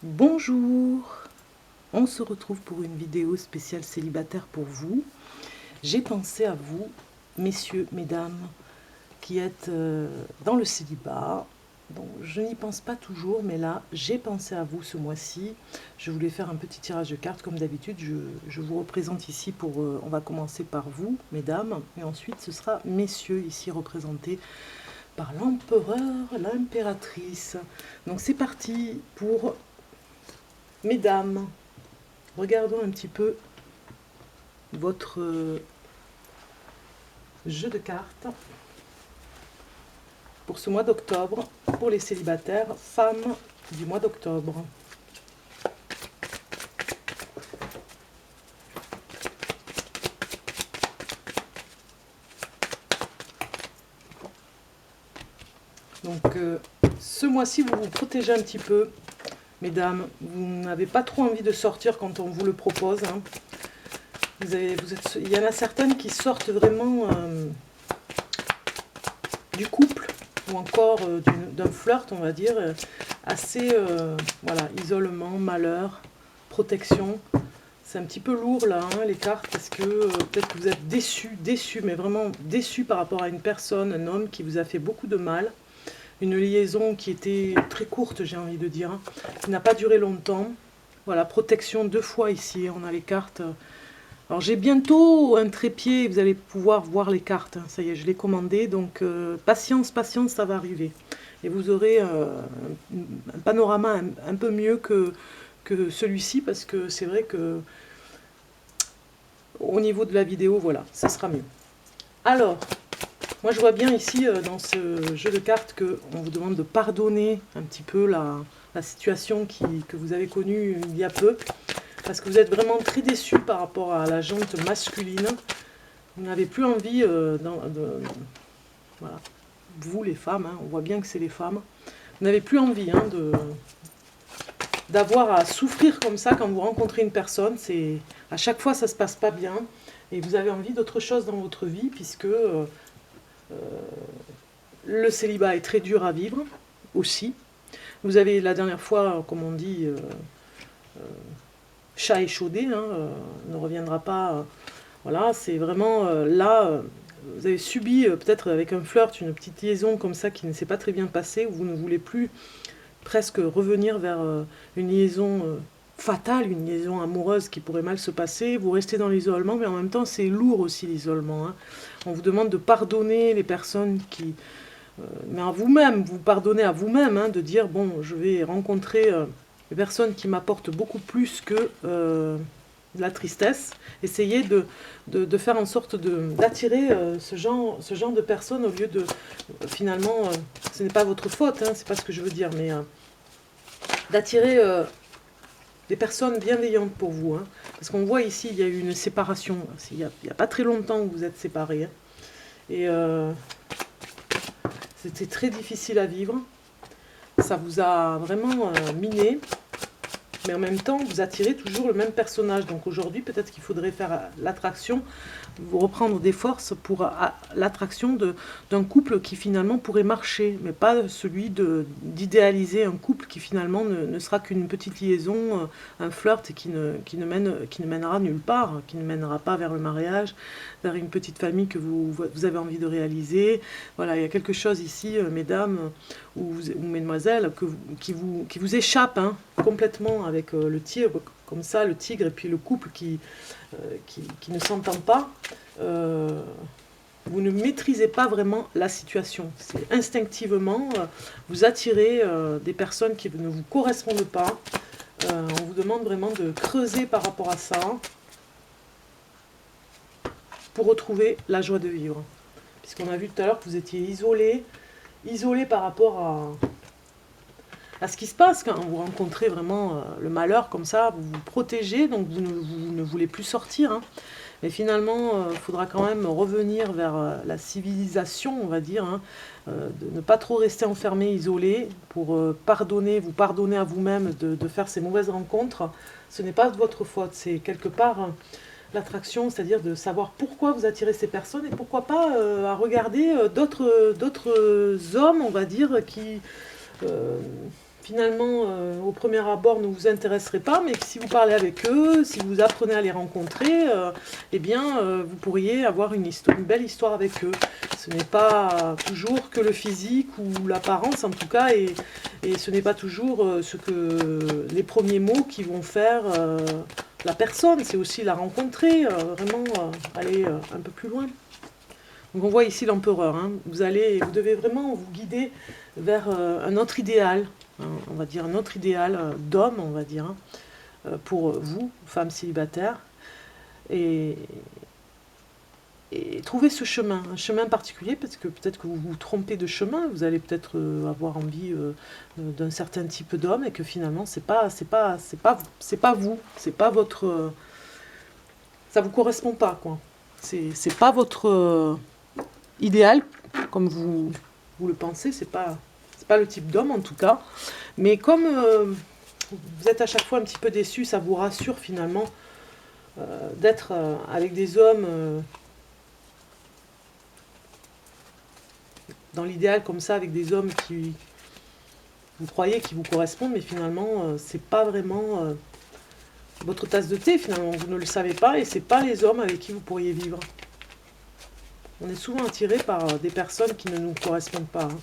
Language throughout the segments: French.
Bonjour, on se retrouve pour une vidéo spéciale célibataire pour vous. J'ai pensé à vous, messieurs, mesdames, qui êtes dans le célibat. Bon, je n'y pense pas toujours, mais là, j'ai pensé à vous ce mois-ci. Je voulais faire un petit tirage de cartes, comme d'habitude. Je vous représente ici pour... on va commencer par vous, mesdames, et ensuite ce sera messieurs, ici représentés par l'empereur, l'impératrice. Donc c'est parti pour... Mesdames, regardons un petit peu votre jeu de cartes pour ce mois d'octobre, pour les célibataires, femmes du mois d'octobre. Donc ce mois-ci, vous vous protégez un petit peu, mesdames. Vous n'avez pas trop envie de sortir quand on vous le propose, hein. Il y en a certaines qui sortent vraiment du couple ou encore d'un flirt, on va dire, assez, voilà, isolement, malheur, protection. C'est un petit peu lourd là, hein, les cartes, parce que peut-être que vous êtes déçu, mais vraiment déçu par rapport à une personne, un homme qui vous a fait beaucoup de mal. Une liaison qui était très courte, j'ai envie de dire, hein, qui n'a pas duré longtemps. Voilà, protection 2 fois ici, on a les cartes. Alors j'ai bientôt un trépied, vous allez pouvoir voir les cartes, hein. Ça y est, je l'ai commandé, donc patience, patience, ça va arriver. Et vous aurez un panorama un peu mieux que celui-ci, parce que c'est vrai que au niveau de la vidéo, voilà, ça sera mieux. Alors, moi je vois bien ici dans ce jeu de cartes qu'on vous demande de pardonner un petit peu la situation que vous avez connue il y a peu. Parce que vous êtes vraiment très déçus par rapport à la jante masculine. Vous n'avez plus envie voilà. Vous les femmes, hein, on voit bien que c'est les femmes. Vous n'avez plus envie d'avoir à souffrir comme ça quand vous rencontrez une personne. À chaque fois ça se passe pas bien. Et vous avez envie d'autre chose dans votre vie, puisque le célibat est très dur à vivre aussi. Vous avez la dernière fois, comme on dit... chat échaudé, hein, ne reviendra pas. Voilà, c'est vraiment là, vous avez subi peut-être avec un flirt une petite liaison comme ça qui ne s'est pas très bien passée, où vous ne voulez plus presque revenir vers une liaison fatale, une liaison amoureuse qui pourrait mal se passer. Vous restez dans l'isolement, mais en même temps c'est lourd aussi l'isolement, hein. On vous demande de pardonner les personnes qui... mais à vous-même, vous pardonnez à vous-même, hein, de dire, bon, je vais rencontrer... des personnes qui m'apportent beaucoup plus que la tristesse. Essayez de faire en sorte d'attirer ce genre de personnes, au lieu de... finalement, ce n'est pas votre faute, hein, c'est pas ce que je veux dire, mais d'attirer des personnes bienveillantes pour vous, hein. Parce qu'on voit ici, il y a eu une séparation. Il n'y a pas très longtemps que vous êtes séparés, hein. Et c'était très difficile à vivre. Ça vous a vraiment miné. Mais en même temps, vous attirez toujours le même personnage. Donc aujourd'hui, peut-être qu'il faudrait faire l'attraction, vous reprendre des forces pour l'attraction d'un couple qui finalement pourrait marcher, mais pas celui d'idéaliser un couple qui finalement ne sera qu'une petite liaison, un flirt qui ne mènera nulle part, qui ne mènera pas vers le mariage, vers une petite famille que vous avez envie de réaliser. Voilà, il y a quelque chose ici, mesdames ou mesdemoiselles, qui vous échappe, hein, complètement, avec le tigre, comme ça, le tigre et puis le couple qui ne s'entend pas. Vous ne maîtrisez pas vraiment la situation. C'est instinctivement, vous attirez des personnes qui ne vous correspondent pas. On vous demande vraiment de creuser par rapport à ça pour retrouver la joie de vivre. Puisqu'on a vu tout à l'heure que vous étiez isolé par rapport à ce qui se passe quand vous rencontrez vraiment le malheur comme ça, vous vous protégez, donc vous ne voulez plus sortir, hein. Mais finalement, il faudra quand même revenir vers la civilisation, on va dire, hein, de ne pas trop rester enfermé, isolé, pour vous pardonner à vous-même de faire ces mauvaises rencontres. Ce n'est pas de votre faute, c'est quelque part l'attraction, c'est-à-dire de savoir pourquoi vous attirez ces personnes, et pourquoi pas à regarder d'autres hommes, on va dire, qui finalement, au premier abord, ne vous intéresseraient pas, mais que si vous parlez avec eux, si vous apprenez à les rencontrer, eh bien, vous pourriez avoir une belle histoire avec eux. Ce n'est pas toujours que le physique ou l'apparence, en tout cas, et ce n'est pas toujours les premiers mots qui vont faire la personne. C'est aussi la rencontrer, vraiment aller un peu plus loin. Donc on voit ici l'empereur. Hein. Vous devez vraiment vous guider vers un autre idéal. On va dire un autre idéal d'homme, on va dire, pour vous, femmes célibataires, et trouver ce chemin, un chemin particulier, parce que peut-être que vous vous trompez de chemin, vous allez peut-être avoir envie d'un certain type d'homme, et que finalement c'est pas vous, c'est pas votre, ça vous correspond pas, quoi. C'est pas votre idéal, comme vous le pensez, c'est pas le type d'homme en tout cas, mais comme vous êtes à chaque fois un petit peu déçu, ça vous rassure finalement d'être avec des hommes dans l'idéal comme ça, avec des hommes qui vous croyez qui vous correspondent, mais finalement c'est pas vraiment votre tasse de thé, finalement vous ne le savez pas, et c'est pas les hommes avec qui vous pourriez vivre. On est souvent attiré par des personnes qui ne nous correspondent pas. Hein.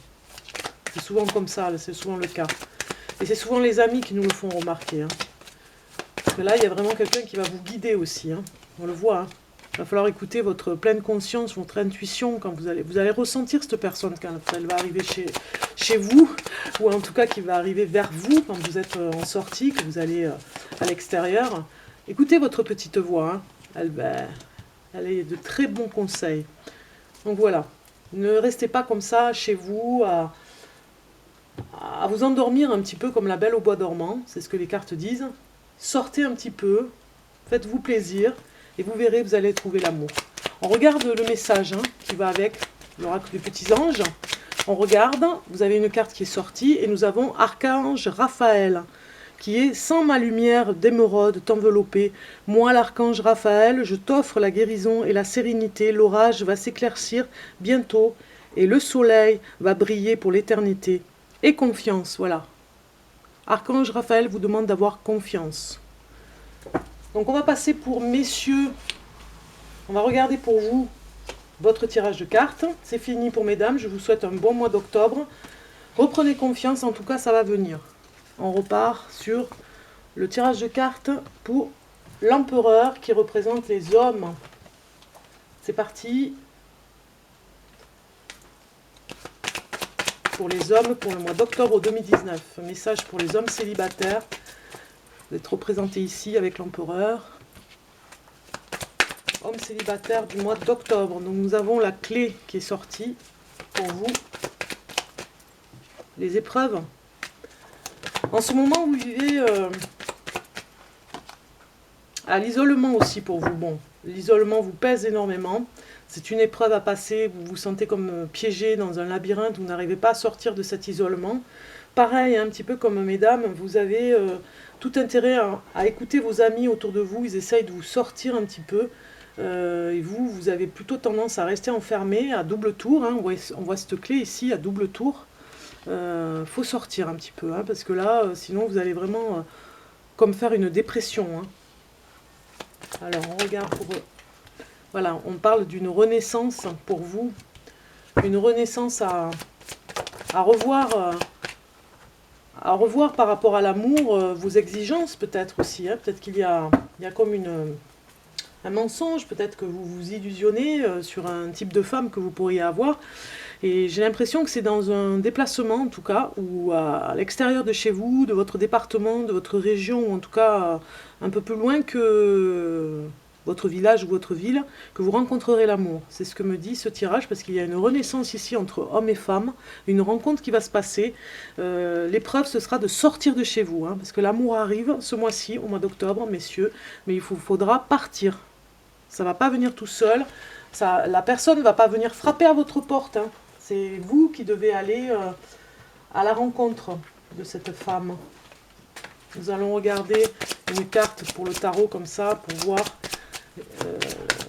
C'est souvent comme ça, c'est souvent le cas. Et c'est souvent les amis qui nous le font remarquer. Hein. Parce que là, il y a vraiment quelqu'un qui va vous guider aussi. Hein. On le voit. Hein. Il va falloir écouter votre pleine conscience, votre intuition, quand vous allez ressentir cette personne quand elle va arriver chez vous, ou en tout cas qui va arriver vers vous quand vous êtes en sortie, que vous allez à l'extérieur. Écoutez votre petite voix. Hein. Elle est de très bons conseils. Donc voilà, ne restez pas comme ça chez vous à vous endormir un petit peu comme la Belle au bois dormant, c'est ce que les cartes disent. Sortez un petit peu, faites-vous plaisir, et vous verrez, vous allez trouver l'amour. On regarde le message qui va avec l'oracle des petits anges. On regarde, vous avez une carte qui est sortie, et nous avons Archange Raphaël, qui est « Sans ma lumière d'émeraude t'envelopper, moi l'archange Raphaël, je t'offre la guérison et la sérénité, l'orage va s'éclaircir bientôt, et le soleil va briller pour l'éternité. Et confiance, voilà. Archange Raphaël vous demande d'avoir confiance. Donc on va passer pour messieurs, on va regarder pour vous votre tirage de cartes. C'est fini pour mesdames, je vous souhaite un bon mois d'octobre. Reprenez confiance, en tout cas ça va venir. On repart sur le tirage de cartes pour l'empereur qui représente les hommes. C'est parti. Pour les hommes, pour le mois d'octobre 2019. Un message pour les hommes célibataires. Vous êtes représenté ici avec l'empereur. Homme célibataire du mois d'octobre. Donc nous avons la clé qui est sortie pour vous. Les épreuves. En ce moment, vous vivez à l'isolement aussi pour vous. Bon, l'isolement vous pèse énormément. C'est une épreuve à passer. Vous vous sentez comme piégé dans un labyrinthe. Vous n'arrivez pas à sortir de cet isolement. Pareil, un petit peu comme mesdames, vous avez tout intérêt à écouter vos amis autour de vous. Ils essayent de vous sortir un petit peu. Et vous avez plutôt tendance à rester enfermé à double tour. Hein. On voit cette clé ici à double tour. Faut sortir un petit peu, hein, parce que là, sinon vous allez vraiment comme faire une dépression. Hein. Alors on regarde pour... Voilà, on parle d'une renaissance pour vous, une renaissance à revoir par rapport à l'amour, vos exigences peut-être aussi. Hein. Peut-être qu'il y a comme un mensonge, peut-être que vous vous illusionnez sur un type de femme que vous pourriez avoir. Et j'ai l'impression que c'est dans un déplacement, en tout cas, ou à l'extérieur de chez vous, de votre département, de votre région, ou en tout cas un peu plus loin que votre village ou votre ville, que vous rencontrerez l'amour. C'est ce que me dit ce tirage, parce qu'il y a une renaissance ici entre hommes et femmes, une rencontre qui va se passer. L'épreuve, ce sera de sortir de chez vous, hein, parce que l'amour arrive ce mois-ci, au mois d'octobre, messieurs, mais il faudra partir. Ça ne va pas venir tout seul, la personne ne va pas venir frapper à votre porte, hein. C'est vous qui devez aller à la rencontre de cette femme. Nous allons regarder une carte pour le tarot comme ça, pour voir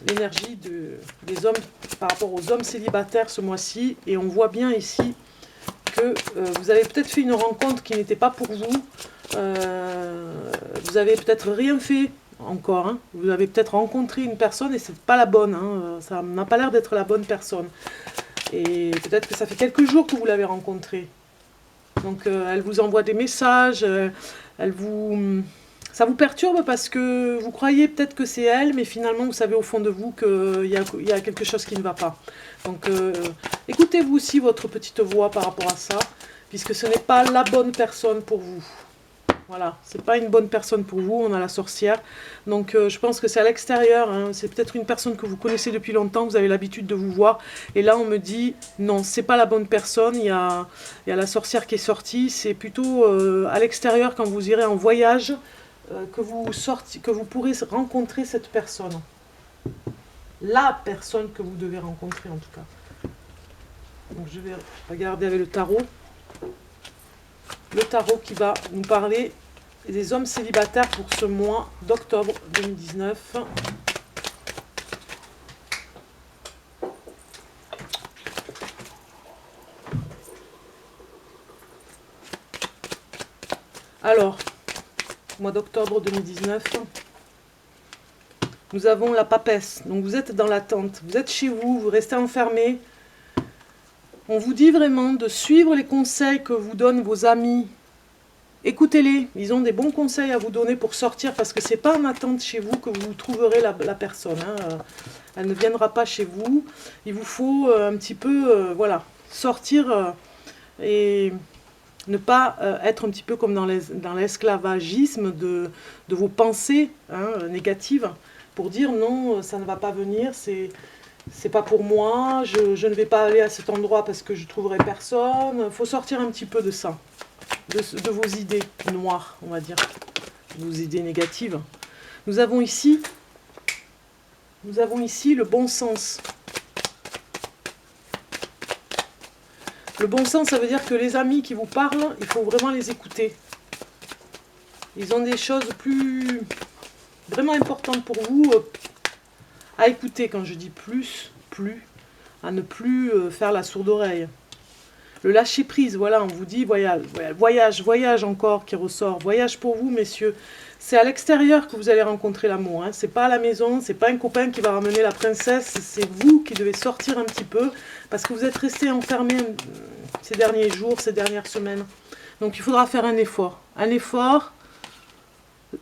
l'énergie des hommes par rapport aux hommes célibataires ce mois-ci. Et on voit bien ici que vous avez peut-être fait une rencontre qui n'était pas pour vous. Vous avez peut-être rien fait encore. Hein. Vous avez peut-être rencontré une personne et c'est pas la bonne. Hein. Ça n'a pas l'air d'être la bonne personne. Et peut-être que ça fait quelques jours que vous l'avez rencontrée. Donc elle vous envoie des messages, ça vous perturbe parce que vous croyez peut-être que c'est elle, mais finalement vous savez au fond de vous qu'il y a quelque chose qui ne va pas. Donc écoutez-vous aussi votre petite voix par rapport à ça, puisque ce n'est pas la bonne personne pour vous. Voilà, c'est pas une bonne personne pour vous, on a la sorcière. Donc je pense que c'est à l'extérieur, hein. C'est peut-être une personne que vous connaissez depuis longtemps, vous avez l'habitude de vous voir. Et là on me dit, non, c'est pas la bonne personne, il y a la sorcière qui est sortie. C'est plutôt à l'extérieur quand vous irez en voyage que vous pourrez rencontrer cette personne. La personne que vous devez rencontrer en tout cas. Donc je vais regarder avec le tarot. Le tarot qui va nous parler des hommes célibataires pour ce mois d'octobre 2019. Alors, mois d'octobre 2019, nous avons la papesse. Donc vous êtes dans l'attente, vous êtes chez vous, vous restez enfermé. On vous dit vraiment de suivre les conseils que vous donnent vos amis. Écoutez-les, ils ont des bons conseils à vous donner pour sortir, parce que ce n'est pas en attente chez vous que vous trouverez la personne. Hein. Elle ne viendra pas chez vous. Il vous faut un petit peu voilà, sortir et ne pas être un petit peu comme dans l'esclavagisme de vos pensées négatives, pour dire non, ça ne va pas venir, c'est pas pour moi, je ne vais pas aller à cet endroit parce que je ne trouverai personne. Il faut sortir un petit peu de ça, de vos idées noires, on va dire, vos idées négatives. Nous avons ici le bon sens. Le bon sens, ça veut dire que les amis qui vous parlent, il faut vraiment les écouter. Ils ont des choses vraiment importantes pour vous à écouter. Quand je dis plus, à ne plus faire la sourde oreille. Le lâcher prise, voilà, on vous dit voyage encore qui ressort. Voyage pour vous, messieurs. C'est à l'extérieur que vous allez rencontrer l'amour. Hein. C'est pas à la maison, c'est pas un copain qui va ramener la princesse. C'est vous qui devez sortir un petit peu parce que vous êtes resté enfermé ces derniers jours, ces dernières semaines. Donc il faudra faire un effort. Un effort.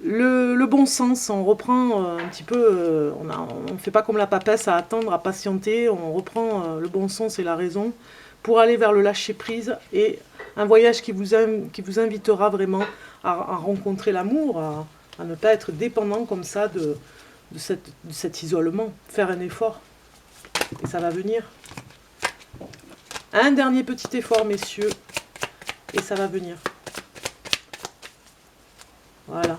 Le bon sens, on reprend un petit peu, on ne fait pas comme la papesse à attendre, à patienter, on reprend le bon sens et la raison pour aller vers le lâcher-prise et un voyage qui vous invitera vraiment à rencontrer l'amour, à ne pas être dépendant comme ça de cet isolement, faire un effort et ça va venir. Un dernier petit effort, messieurs, et ça va venir. Voilà.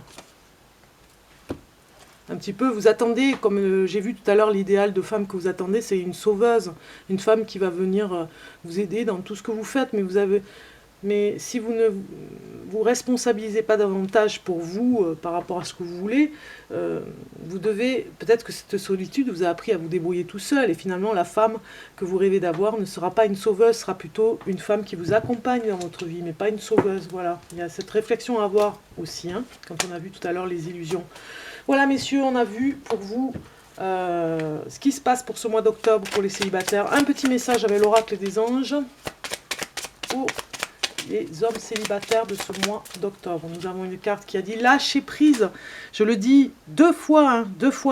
Un petit peu, vous attendez, comme j'ai vu tout à l'heure, l'idéal de femme que vous attendez, c'est une sauveuse, une femme qui va venir vous aider dans tout ce que vous faites, mais si vous ne vous responsabilisez pas davantage pour vous par rapport à ce que vous voulez, vous devez, peut-être que cette solitude vous a appris à vous débrouiller tout seul, et finalement la femme que vous rêvez d'avoir ne sera pas une sauveuse, sera plutôt une femme qui vous accompagne dans votre vie, mais pas une sauveuse. Voilà, il y a cette réflexion à avoir aussi, hein, quand on a vu tout à l'heure les illusions. Voilà, messieurs, on a vu pour vous ce qui se passe pour ce mois d'octobre pour les célibataires. Un petit message avec l'oracle des anges pour les hommes célibataires de ce mois d'octobre. Nous avons une carte qui a dit lâcher prise. Je le dis deux fois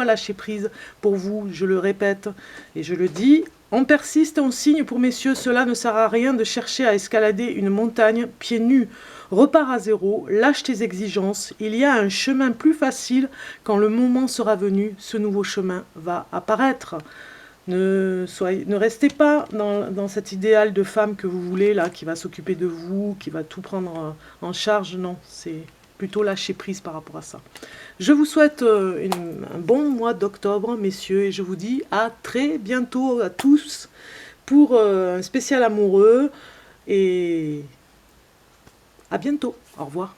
lâcher prise pour vous, je le répète et je le dis. On persiste, on signe pour messieurs, cela ne sert à rien de chercher à escalader une montagne pieds nus. Repars à zéro, lâche tes exigences, il y a un chemin plus facile quand le moment sera venu, ce nouveau chemin va apparaître. Ne restez pas dans cet idéal de femme que vous voulez, là, qui va s'occuper de vous, qui va tout prendre en charge, non, c'est plutôt lâcher prise par rapport à ça. Je vous souhaite un bon mois d'octobre, messieurs, et je vous dis à très bientôt à tous pour un spécial amoureux, et à bientôt. Au revoir.